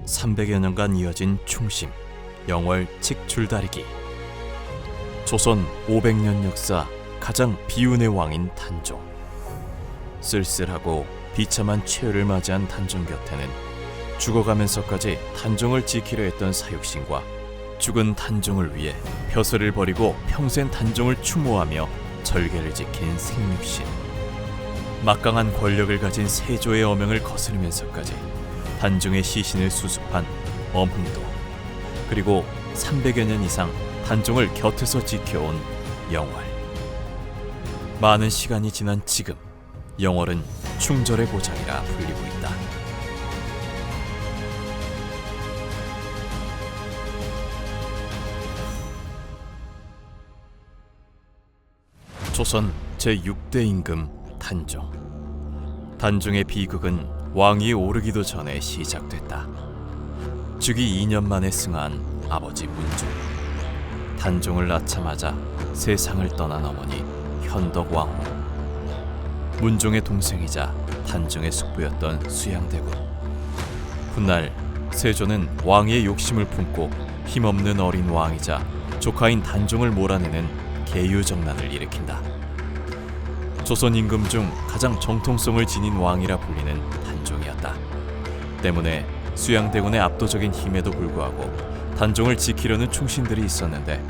300여 년간 이어진 충심, 영월 칡줄다리기. 조선 500년 역사 가장 비운의 왕인 단종. 쓸쓸하고 비참한 최후를 맞이한 단종 곁에는 죽어가면서까지 단종을 지키려 했던 사육신과 죽은 단종을 위해 벼슬을 버리고 평생 단종을 추모하며 절개를 지킨 생육신. 막강한 권력을 가진 세조의 어명을 거스르면서까지 단종의 시신을 수습한 엄흥도, 그리고 300여 년 이상 단종을 곁에서 지켜온 영월. 많은 시간이 지난 지금 영월은 충절의 고장이라 불리고 있다. 조선 제6대 임금 단종. 단종의 비극은 왕위에 오르기도 전에 시작됐다. 즉위 2년 만에 승하한 아버지 문종. 단종을 낳자마자 세상을 떠난 어머니 현덕왕후. 문종의 동생이자 단종의 숙부였던 수양대군. 훗날 세조는 왕위의 욕심을 품고 힘없는 어린 왕이자 조카인 단종을 몰아내는 계유정난을 일으킨다. 조선 임금 중 가장 정통성을 지닌 왕이라 불리는 단종이었다. 때문에 수양대군의 압도적인 힘에도 불구하고 단종을 지키려는 충신들이 있었는데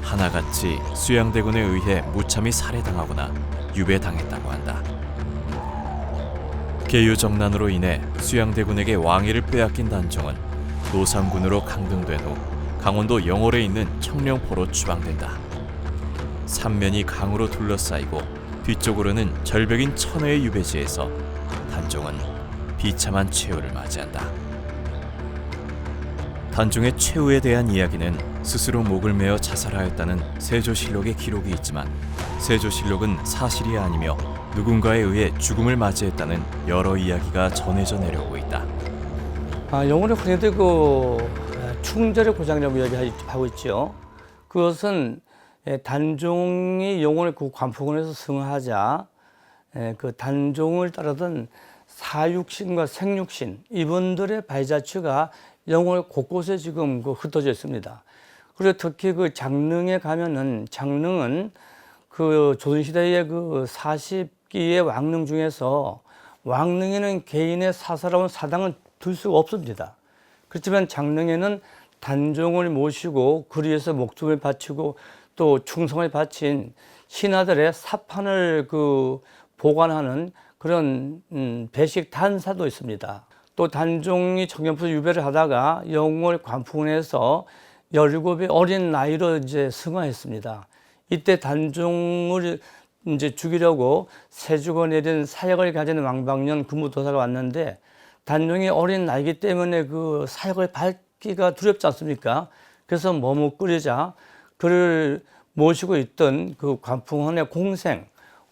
하나같이 수양대군에 의해 무참히 살해당하거나 유배당했다고 한다. 계유정난으로 인해 수양대군에게 왕위를 빼앗긴 단종은 노상군으로 강등된 후 강원도 영월에 있는 청령포로 추방된다. 삼면이 강으로 둘러싸이고 뒤쪽으로는 절벽인 천혜의 유배지에서 단종은 비참한 최후를 맞이한다. 단종의 최후에 대한 이야기는 스스로 목을 메어 자살하였다는 세조실록의 기록이 있지만 세조실록은 사실이 아니며 누군가에 의해 죽음을 맞이했다는 여러 이야기가 전해져 내려오고 있다. 영월에 흔히들 충절의 고장이라고 이야기하고 있죠. 그것은 단종이 영월의 관풍원에서 승하하자 그 단종을 따르던 사육신과 생육신, 이분들의 발자취가 영월 곳곳에 지금 흩어져 있습니다. 그리고 특히 그 장릉에 가면은, 장릉은 그 조선시대의 그 40기의 왕릉 중에서 왕릉에는 개인의 사사로운 사당은 둘 수가 없습니다. 그렇지만 장릉에는 단종을 모시고 그 위에서 목숨을 바치고 또 충성을 바친 신하들의 사판을 보관하는 그런 배식 단사도 있습니다. 또 단종이 청령포에서 유배를 하다가 영월 관풍원에서 17의 어린 나이로 이제 승하했습니다. 이때 단종을 이제 죽이려고 세조가 내린 사역을 가진 왕방년 금무도사가 왔는데 단종이 어린 나이기 때문에 그 사역을 밟기가 두렵지 않습니까? 그래서 머뭇거리자 그를 모시고 있던 그 관풍원의 공생,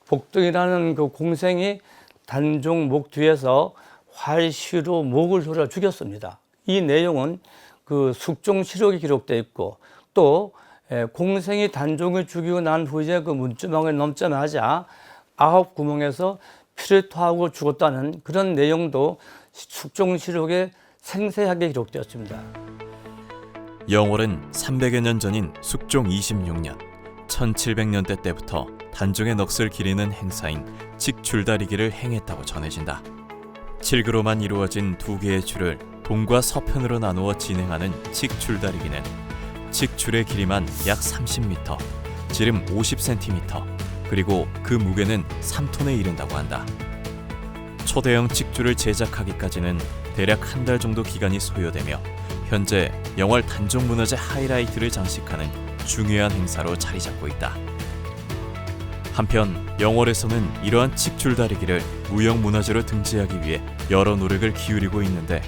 복동이라는 그 공생이 단종 목 뒤에서 활시로 목을 조려 죽였습니다. 이 내용은 그 숙종시록에 기록되어 있고 또 공생이 단종을 죽이고 난 후에 그 문주망을 넘자마자 9구멍에서 피를 토하고 죽었다는 그런 내용도 숙종시록에 생생하게 기록되었습니다. 영월은 300여 년 전인 숙종 26년 1700년대 때부터 단종의 넋을 기리는 행사인 칡줄다리기를 행했다고 전해진다. 칡으로만 이루어진 두 개의 줄을 동과 서편으로 나누어 진행하는 칡줄다리기는 칡줄의 길이만 약 30m, 지름 50cm, 그리고 그 무게는 3톤에 이른다고 한다. 초대형 칡줄을 제작하기까지는 대략 한 달 정도 기간이 소요되며 현재 영월 단종문화재 하이라이트를 장식하는 중요한 행사로 자리 잡고 있다. 한편 영월에서는 이러한 칡줄다리기를 무형문화재로 등재하기 위해 여러 노력을 기울이고 있는데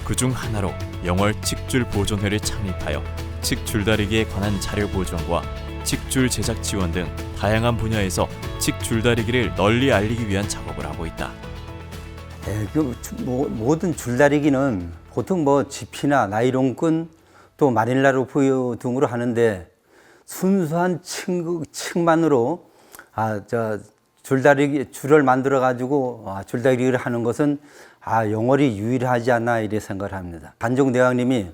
그중 하나로 영월 칡줄보존회를 창립하여 칡줄다리기에 관한 자료 보존과 칡줄 제작 지원 등 다양한 분야에서 칡줄다리기를 널리 알리기 위한 작업을 하고 있다. 모든 줄다리기는 보통 지피나 나이론끈 또 마닐라로프 등으로 하는데 순수한 층만으로 줄을 만들어 가지고 줄다리기를 하는 것은 영월이 유일하지 않나 이래 생각을 합니다. 단종대왕님이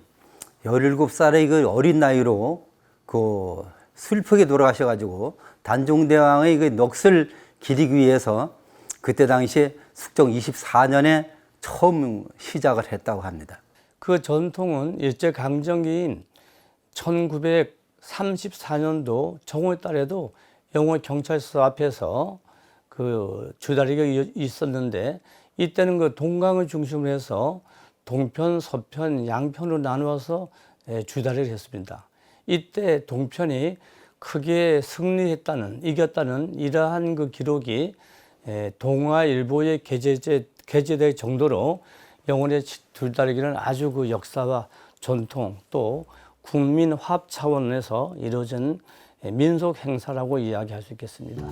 17살의 그 어린 나이로 그 슬프게 돌아가셔가지고 단종대왕의 그 넋을 기리기 위해서 그때 당시에 숙종 24년에 처음 시작을 했다고 합니다. 그 전통은 일제강점기인 1934년도 정오의 달에도 영월 경찰서 앞에서 그 줄다리기가 있었는데, 이때는 그 동강을 중심으로 해서 동편, 서편, 양편으로 나누어서 줄다리기를 했습니다. 이때 동편이 크게 이겼다는 이러한 그 기록이 동아일보에 게재될 정도로 영월의 줄다리기는 아주 그 역사와 전통 또 국민 화합 차원에서 이루어진 민속 행사라고 이야기할 수 있겠습니다.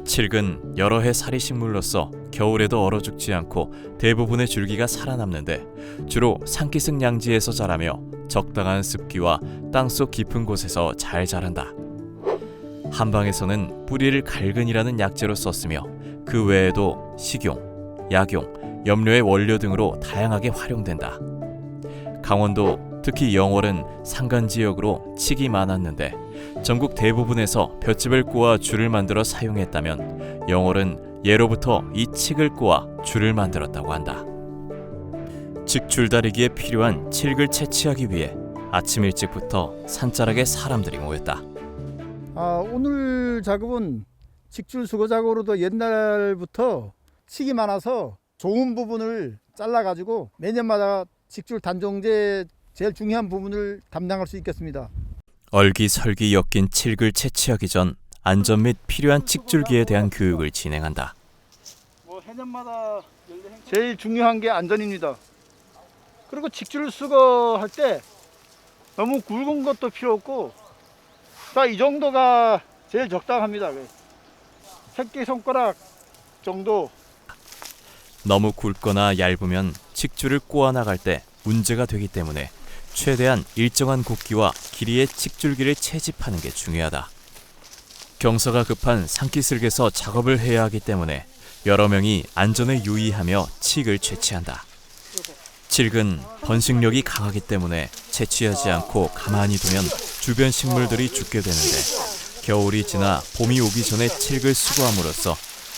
칡은 여러 해 사리식물로서 겨울에도 얼어 죽지 않고 대부분의 줄기가 살아남는데 주로 산기슭 양지에서 자라며 적당한 습기와 땅속 깊은 곳에서 잘 자란다. 한방에서는 뿌리를 갈근이라는 약재로 썼으며 그 외에도 식용, 약용, 염료의 원료 등으로 다양하게 활용된다. 강원도, 특히 영월은 산간 지역으로 칡이 많았는데 전국 대부분에서 볏짚을 꼬아 줄을 만들어 사용했다면 영월은 예로부터 이 칡을 꼬아 줄을 만들었다고 한다. 칡 줄다리기에 필요한 칡을 채취하기 위해 아침 일찍부터 산자락에 사람들이 모였다. 오늘 작업은 직줄 수거 작업으로도 옛날부터 칡이 많아서 좋은 부분을 잘라가지고 매년마다 직줄 단종제 제일 중요한 부분을 담당할 수 있겠습니다. 얼기설기 엮인 칡을 채취하기 전 안전 및 필요한 칡줄기에 대한 교육을 진행한다. 해년마다 제일 중요한 게 안전입니다. 그리고 직줄 수거할 때 너무 굵은 것도 필요 없고 딱 이 정도가 제일 적당합니다. 새끼손가락 정도. 너무 굵거나 얇으면 칡줄을 꼬아 나갈 때 문제가 되기 때문에 최대한 일정한 굵기와 길이의 칡줄기를 채집하는 게 중요하다. 경사가 급한 산기슭에서 작업을 해야 하기 때문에 여러 명이 안전에 유의하며 칡을 채취한다. 칡은 번식력이 강하기 때문에 채취하지 않고 가만히 두면 주변 식물들이 죽게 되는데 겨울이 지나 봄이 오기 전에 칡을 수거함으로써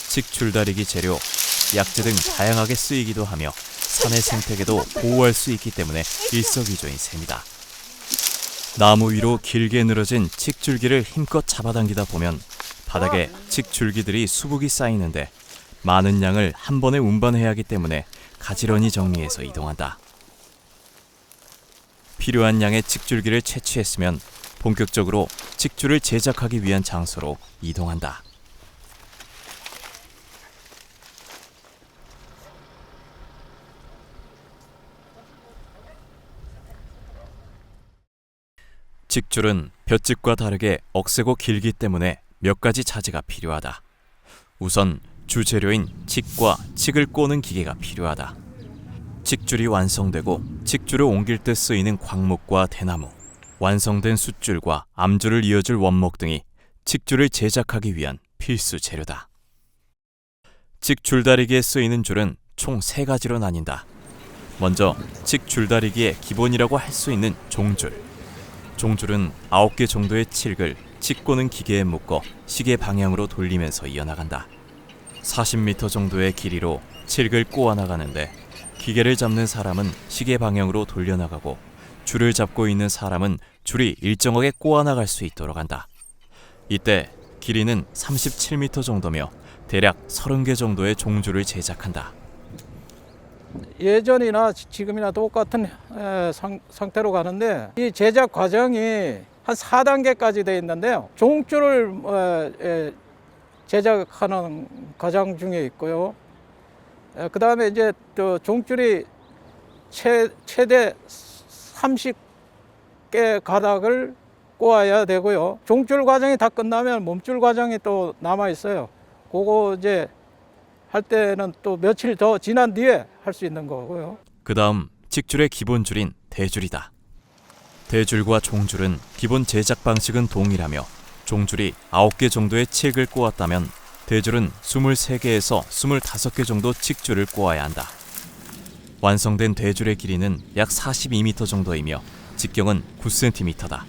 칡 줄다리기 재료, 약재 등 다양하게 쓰이기도 하며 산의 생태계도 보호할 수 있기 때문에 일석이조인 셈이다. 나무 위로 길게 늘어진 칡줄기를 힘껏 잡아당기다 보면 바닥에 칡줄기들이 수북이 쌓이는데 많은 양을 한 번에 운반해야 하기 때문에 가지런히 정리해서 이동한다. 필요한 양의 칡줄기를 채취했으면 본격적으로 칡줄을 제작하기 위한 장소로 이동한다. 칡줄은 볏짚과 다르게 억세고 길기 때문에 몇 가지 자재가 필요하다. 우선 주재료인 칡과 칡을 꼬는 기계가 필요하다. 칡줄이 완성되고 칡줄을 옮길 때 쓰이는 광목과 대나무, 완성된 숫줄과 암줄을 이어줄 원목 등이 칡줄을 제작하기 위한 필수 재료다. 칡 줄다리기에 쓰이는 줄은 총 3가지로 나뉜다. 먼저 칡 줄다리기의 기본이라고 할 수 있는 종줄. 종줄은 9개 정도의 칡을 칡 꼬는 기계에 묶어 시계 방향으로 돌리면서 이어나간다. 40m 정도의 길이로 칡을 꼬아 나가는데 기계를 잡는 사람은 시계 방향으로 돌려나가고 줄을 잡고 있는 사람은 줄이 일정하게 꼬아 나갈 수 있도록 한다. 이때 길이는 37m 정도며 대략 30개 정도의 종줄을 제작한다. 예전이나 지금이나 똑같은 상태로 가는데 이 제작 과정이 한 4단계까지 되어 있는데요. 종줄을 제작하는 과정 중에 있고요. 그 다음에 이제 또 종줄이 최대 30개 가닥을 꼬아야 되고요. 종줄 과정이 다 끝나면 몸줄 과정이 또 남아 있어요. 그거 이제 할 때는 또 며칠 더 지난 뒤에 할 수 있는 거고요. 그 다음 칡줄의 기본줄인 대줄이다. 대줄과 종줄은 기본 제작 방식은 동일하며 종줄이 9개 정도의 칡을 꼬았다면 대줄은 23개에서 25개 정도 칡줄을 꼬아야 한다. 완성된 대줄의 길이는 약 42m 정도이며 직경은 9cm다.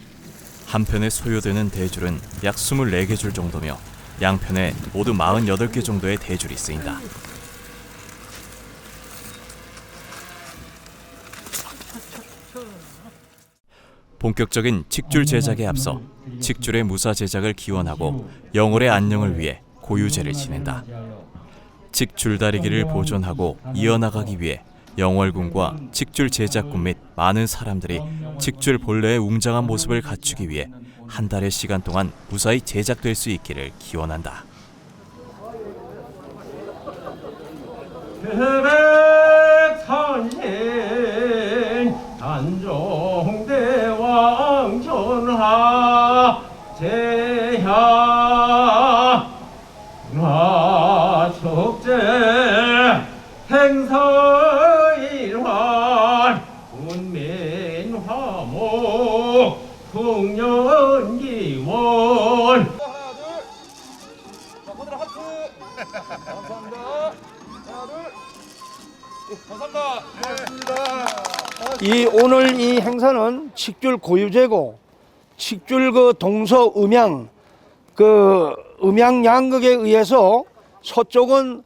한편에 소요되는 대줄은 약 24개 줄 정도며 양편에 모두 48개 정도의 대줄이 쓰인다. 본격적인 칡줄 제작에 앞서 칡줄의 무사 제작을 기원하고 영월의 안녕을 위해 고유제를 지낸다. 칡줄다리기를 보존하고 이어나가기 위해 영월군과 칡줄 제작군 및 많은 사람들이 칡줄 본래의 웅장한 모습을 갖추기 위해 한 달의 시간 동안 무사히 제작될 수 있기를 기원한다. 태백산신 단종대왕 전하 제야 문화축제 행사일환 군민화목 풍년기원. 오늘 이 행사는 칡줄 고유제고 칡줄 그 동서 음양 음양 양극에 의해서 서쪽은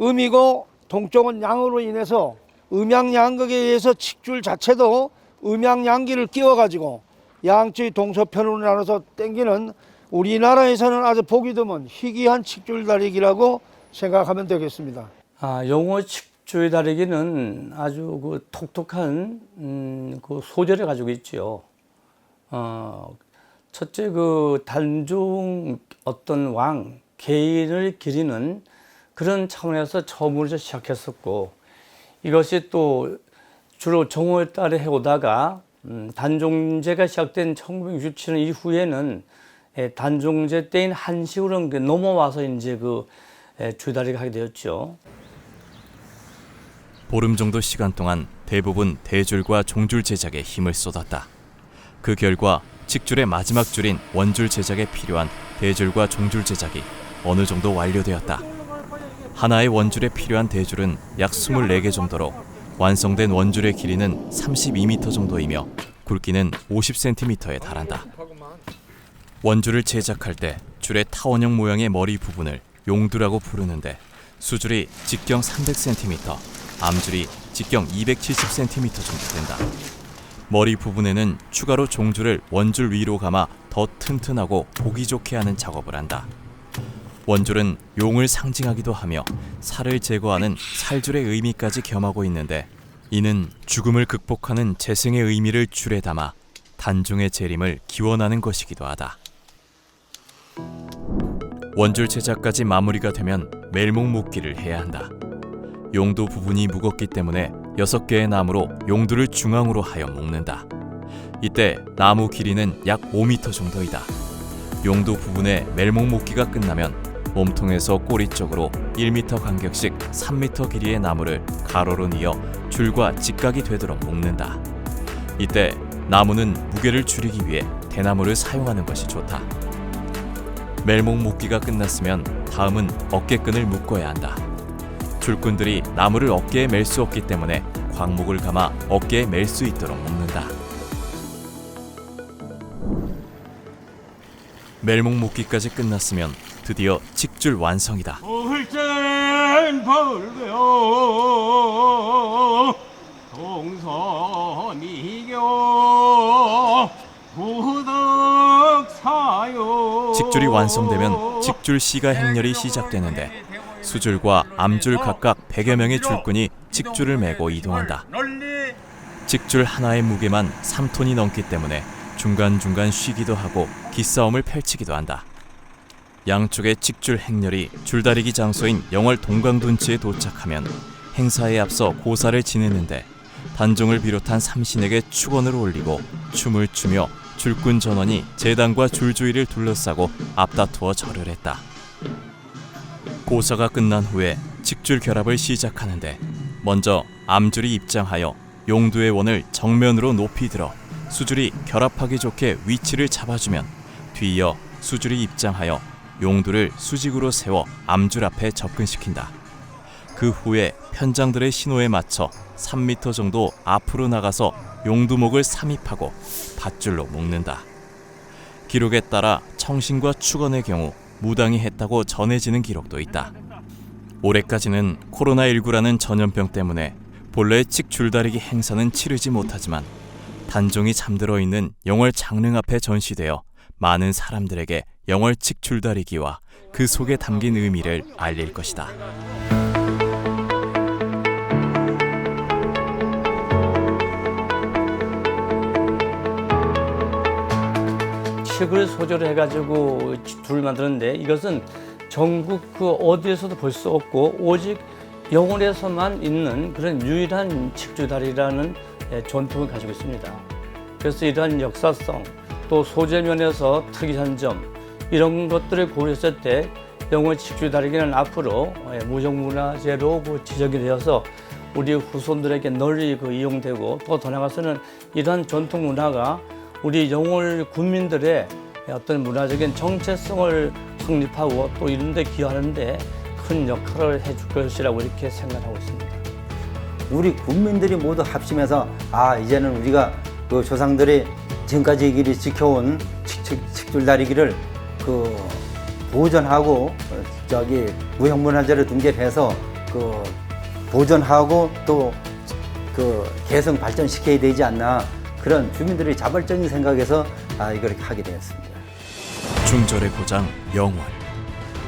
음이고 동쪽은 양으로 인해서 음양 양극에 의해서 칡줄 자체도 음양 양기를 끼워가지고 양쪽이 동서편으로 나눠서 땡기는 우리나라에서는 아주 보기 드문 희귀한 칡줄 다리기라고 생각하면 되겠습니다. 영어 칡줄 다리기는 아주 그 독특한 그 소재를 가지고 있죠. 첫째 그 단종 어떤 왕 개인을 기리는 그런 차원에서 처음으로 시작했었고, 이것이 또 주로 정월 달에 해오다가 단종제가 시작된 1967년 이후에는 단종제 때인 한식으로 넘어와서 이제 그 줄다리기를 하게 되었죠. 보름 정도 시간 동안 대부분 대줄과 종줄 제작에 힘을 쏟았다. 그 결과 칡줄의 마지막 줄인 원줄 제작에 필요한 대줄과 종줄 제작이 어느 정도 완료되었다. 하나의 원줄에 필요한 대줄은 약 24개 정도로 완성된 원줄의 길이는 32m 정도이며 굵기는 50cm에 달한다. 원줄을 제작할 때 줄의 타원형 모양의 머리 부분을 용두라고 부르는데 수줄이 직경 300cm, 암줄이 직경 270cm 정도 된다. 머리 부분에는 추가로 종줄을 원줄 위로 감아 더 튼튼하고 보기 좋게 하는 작업을 한다. 원줄은 용을 상징하기도 하며 살을 제거하는 살줄의 의미까지 겸하고 있는데, 이는 죽음을 극복하는 재생의 의미를 줄에 담아 단종의 재림을 기원하는 것이기도 하다. 원줄 제작까지 마무리가 되면 멜목 묶기를 해야 한다. 용도 부분이 무겁기 때문에 6개의 나무로 용두를 중앙으로 하여 묶는다. 이때 나무 길이는 약 5m 정도이다. 용도 부분에 멜목 묶기가 끝나면 몸통에서 꼬리 쪽으로 1m 간격씩 3m 길이의 나무를 가로로 이어 줄과 직각이 되도록 묶는다. 이때 나무는 무게를 줄이기 위해 대나무를 사용하는 것이 좋다. 멜목 묶기가 끝났으면 다음은 어깨끈을 묶어야 한다. 줄꾼들이 나무를 어깨에 맬 수 없기 때문에 광목을 감아 어깨에 맬 수 있도록 묶는다. 멜목 묶기까지 끝났으면 드디어 칡줄 완성이다. 불전 벌교 동서미교 부덕사요. 칡줄이 완성되면 칡줄시가 행렬이 시작되는데 수줄과 암줄 각각 100여 명의 줄꾼이 칡줄을 메고 이동한다. 칡줄 하나의 무게만 3톤이 넘기 때문에 중간중간 쉬기도 하고 기싸움을 펼치기도 한다. 양쪽의 칡줄 행렬이 줄다리기 장소인 영월 동강둔치에 도착하면 행사에 앞서 고사를 지내는데 단종을 비롯한 삼신에게 축원을 올리고 춤을 추며 줄꾼 전원이 제단과 줄주위를 둘러싸고 앞다투어 절을 했다. 고사가 끝난 후에 칡줄 결합을 시작하는데 먼저 암줄이 입장하여 용두의 원을 정면으로 높이 들어 수줄이 결합하기 좋게 위치를 잡아주면 뒤이어 수줄이 입장하여 용두를 수직으로 세워 암줄 앞에 접근시킨다. 그 후에 편장들의 신호에 맞춰 3m 정도 앞으로 나가서 용두목을 삼입하고 밧줄로 묶는다. 기록에 따라 청신과 축원의 경우 무당이 했다고 전해지는 기록도 있다. 올해까지는 코로나19라는 전염병 때문에 본래의 칡줄다리기 행사는 치르지 못하지만 단종이 잠들어 있는 영월 장릉 앞에 전시되어 많은 사람들에게 영월 칡줄다리기와 그 속에 담긴 의미를 알릴 것이다. 칡을 소재로 해가지고 줄을 만드는데 이것은 전국 그 어디에서도 볼 수 없고 오직 영월에서만 있는 그런 유일한 칡줄다리라는 전통을 가지고 있습니다. 그래서 이러한 역사성 또 소재 면에서 특이한 점 이런 것들을 고려했을 때 영월 칡줄다리기는 앞으로 무형문화재로 지정이 되어서 우리 후손들에게 널리 이용되고 또 더 나아가서는 이러한 전통 문화가 우리 영월 군민들의 어떤 문화적인 정체성을 확립하고 또 이런 데 기여하는데 큰 역할을 해줄 것이라고 이렇게 생각하고 있습니다. 우리 국민들이 모두 합심해서 이제는 우리가 그 조상들이 지금까지 길이 지켜온 칡줄다리기를 보존하고 무형문화재로 등재해서 보존하고 또 개성 발전시켜야 되지 않나 그런 주민들의 자발적인 생각에서 이걸 하게 되었습니다. 중절의 고장 영월.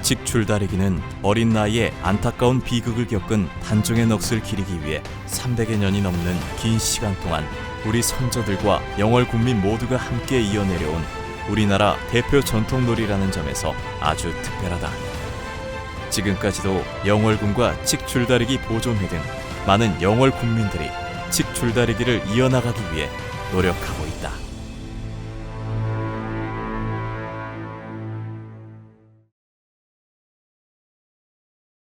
칡줄다리기는 어린 나이에 안타까운 비극을 겪은 단종의 넋을 기리기 위해 300여 년이 넘는 긴 시간 동안 우리 선조들과 영월 군민 모두가 함께 이어내려온 우리나라 대표 전통놀이라는 점에서 아주 특별하다. 지금까지도 영월군과 칡줄다리기 보존회 등 많은 영월 군민들이 칡줄다리기를 이어나가기 위해 노력하고 있다.